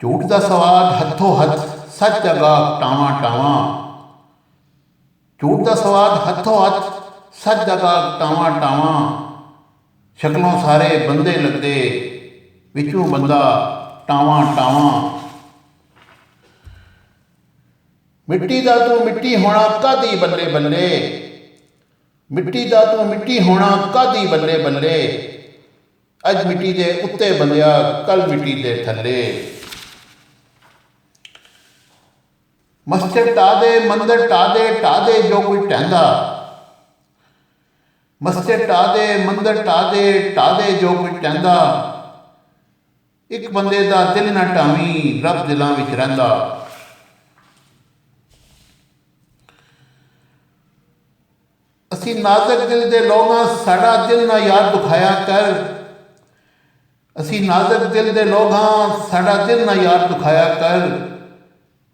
ਝੂਠ ਦਾ ਸਵਾਦ ਹੱਥੋਂ ਹੱਥ ਸੱਚ ਜਗਾ ਟਾਵਾਂ ਟਾਵਾਂ। ਝੂਠ ਦਾ ਸਵਾਦ ਹੱਥੋਂ ਹੱਥ ਸੱਚ ਜਗਾ ਟਾਵਾਂ ਟਾਵਾਂ। ਸ਼ਕਲੋਂ ਸਾਰੇ ਬੰਦੇ ਲੱਗਦੇ ਵਿੱਚੋਂ ਬੰਦਾ ਟਾਵਾਂ ਟਾਵਾਂ। ਮਿੱਟੀ ਦਾ ਤੂੰ ਮਿੱਟੀ ਹੋਣਾ ਕਾਹਦੀ ਬੱਲੇ ਬੱਲੇ। ਮਿੱਟੀ ਦਾ ਤੂੰ ਮਿੱਟੀ ਹੋਣਾ ਕਾਹਦੀ ਬੱਲੇ ਬੱਲੇ। ਅੱਜ ਮਿੱਟੀ ਦੇ ਉੱਤੇ ਬੰਦਿਆ ਕੱਲ ਮਿੱਟੀ ਦੇ ਥੱਲੇ। ਮਸਜਿਦ ਢਾਹ ਦੇ ਮੰਦਰ ਢਾਹ ਦੇ ਢਾਹ ਦੇ ਜੋ ਕੋਈ ਢਹਿੰਦਾ। ਮਸਜਿਦ ਢਾਹ ਦੇ ਮੰਦਰ ਢਾਹ ਦੇ ਢਾਹ ਦੇ ਜੋ ਕੋਈ ਢਹਿੰਦਾ। ਇੱਕ ਬੰਦੇ ਦਾ ਦਿਲ ਨਾ ਢਾਵੀਂ ਰੱਬ ਦਿਲਾਂ ਵਿੱਚ ਰਹਿੰਦਾ। ਅਸੀਂ ਨਾਜ਼ੁਕ ਦਿਲ ਦੇ ਲੋਕਾਂ ਸਾਡਾ ਦਿਲ ਨਾ ਯਾਰ ਦੁਖਾਇਆ ਕਰ। ਅਸੀਂ ਨਾਜ਼ੁਕ ਦਿਲ ਦੇ ਲੋਕਾਂ ਸਾਡਾ ਦਿਲ ਨਾ ਯਾਰ ਦੁਖਾਇਆ ਕਰ।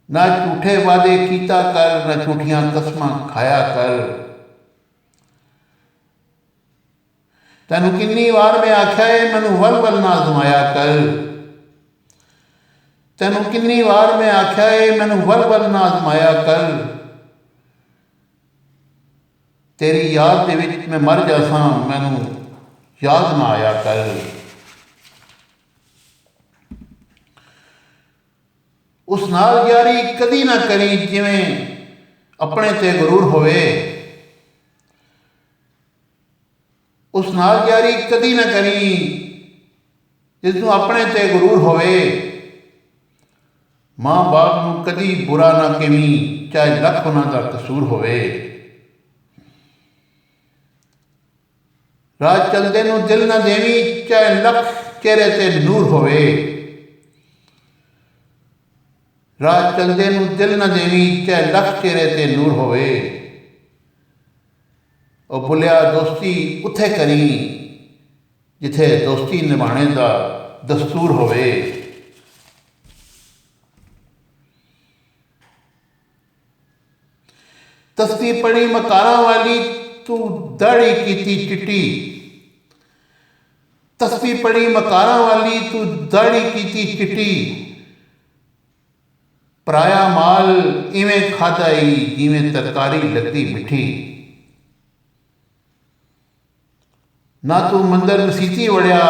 ਨਾ ਝੂਠੇ ਵਾਅਦੇ ਕੀਤਾ ਕਰ ਨਾ ਝੂਠੀਆਂ ਕਸਮਾਂ ਖਾਇਆ ਕਰ। ਤੈਨੂੰ ਕਿੰਨੀ ਵਾਰ ਮੈਂ ਆਖਿਆ ਏ ਮੈਨੂੰ ਵੱਲ ਵੱਲ ਨਾ ਅਜ਼ਮਾਇਆ ਕਰ। ਤੈਨੂੰ ਕਿੰਨੀ ਵਾਰ ਮੈਂ ਆਖਿਆ ਏ ਮੈਨੂੰ ਵੱਲ ਵੱਲ ਨਾ ਅਜ਼ਮਾਇਆ ਕਰ। ਤੇਰੀ ਯਾਦ ਦੇ ਵਿੱਚ ਮੈਂ ਮਰ ਜਾਸਾਂ ਮੈਨੂੰ ਯਾਦ ਨਾ ਆਇਆ ਕਰ। ਉਸ ਨਾਲ ਯਾਰੀ ਕਦੀ ਨਾ ਕਰੀ ਜਿਵੇਂ ਆਪਣੇ ਤੇ ਗਰੂਰ ਹੋਵੇ। ਉਸ ਨਾਲ ਯਾਰੀ ਕਦੀ ਨਾ ਕਰੀ ਜਿਸ ਨੂੰ ਆਪਣੇ ਤੇ ਗਰੂਰ ਹੋਵੇ। ਮਾਂ ਬਾਪ ਨੂੰ ਕਦੀ ਬੁਰਾ ਨਾ ਕਹੀਂ ਚਾਹੇ ਲੱਖ ਉਹਨਾਂ ਦਾ ਕਸੂਰ ਹੋਵੇ। ਰਾਹ ਚਲਦੇ ਨੂੰ ਦਿਲ ਨਾ ਦੇਵੀਂ ਚਾਹੇ ਲੱਖ ਚਿਹਰੇ ਤੇ ਨੂਰ ਹੋਵੇ। ਰਾਹ ਚਲਦੇ ਨੂੰ ਦਿਲ ਨਾ ਦੇਵੀਂ ਚਾਹੇ ਲੱਖ ਚਿਹਰੇ ਤੇ ਨੂਰ ਹੋਵੇ। ਉਹ ਬੁਲਿਆ ਦੋਸਤੀ ਉੱਥੇ ਕਰੀ ਜਿੱਥੇ ਦੋਸਤੀ ਨਿਭਾਉਣੇ ਦਾ ਦਸਤੂਰ ਹੋਵੇ। ਤਸਬੀਹ ਪੜੀ ਮਕਾਰਾਂ ਵਾਲੀ ਤੂੰ ਦਾੜੀ ਕੀਤੀ ਚਿੱਟੀ। ਤਸਬੀਹ ਪੜੀ ਮਕਾਰਾਂ ਵਾਲੀ ਤੂੰ ਦਾੜੀ ਕੀਤੀ ਚਿੱਟੀ। ਪਰਾਇਆ ਮਾਲ ਇਵੇਂ ਖਾਧਾ ਈ ਜਿਵੇਂ ਤਰਕਾਰੀ ਲੱਗਦੀ ਮਿੱਠੀ। ਨਾ ਤੂੰ ਮੰਦਰ ਮਸੀਤੀ ਵੜਿਆ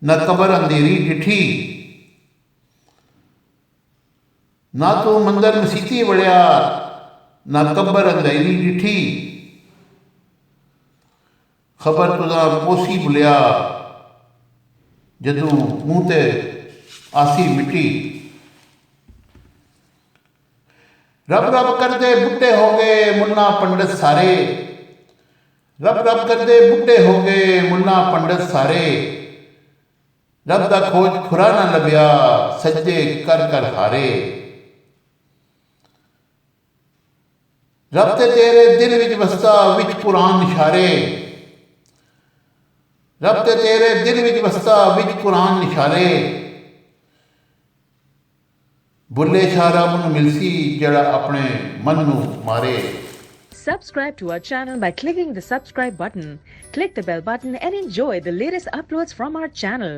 ਨਾ ਕਬਰ ਅੰਧੇਰੀ ਡਿੱਠੀ। ਨਾ ਤੂੰ ਮੰਦਰ ਮਸੀਤੀ ਵੜਿਆ ਨਾ ਕਬਰ ਅੰਧੇਰੀ ਡਿੱਠੀ। ਖਬਰ ਤੁਦਾ ਪੋਸੀ ਬੁਲਿਆ ਜਦੋਂ ਮੂੰਹ ਤੇ ਆਸੀ ਮਿੱਟੀ। ਰੱਬ ਰੱਬ ਕਰਦੇ ਬੁੱਢੇ ਹੋ ਗਏ ਮੁੰਨਾ ਪੰਡਤ ਸਾਰੇ। ਰੱਬ ਰੱਬ ਕਰਦੇ ਬੁੱਢੇ ਹੋ ਗਏ ਮੁੰਨਾ ਪੰਡਤ ਸਾਰੇ। ਰੱਬ ਦਾ ਖੋਜ ਖੁਰਾ ਨਾ ਲੱਭਿਆ ਸੱਜੇ ਕਰ ਕਰ ਹਾਰੇ। ਰੱਬ ਤੇ ਤੇਰੇ ਦਿਲ ਵਿੱਚ ਵਸਦਾ ਵਿੱਚ ਕੁਰਾਨ ਇਸ਼ਾਰੇ। ਰੱਬ ਤੇ ਤੇਰੇ ਦਿਲ ਵਿੱਚ ਵਸਦਾ ਵਿੱਚ ਕੁਰਾਨ ਇਸ਼ਾਰੇ। ਬੁੱਲੇ ਸ਼ਾਹ ਰੱਬ ਨੂੰ ਮਿਲਸੀ ਜਿਹੜਾ ਆਪਣੇ ਮਨ ਨੂੰ ਮਾਰੇ। Subscribe to our channel by clicking the subscribe button. Click the bell button and enjoy the latest uploads from our channel.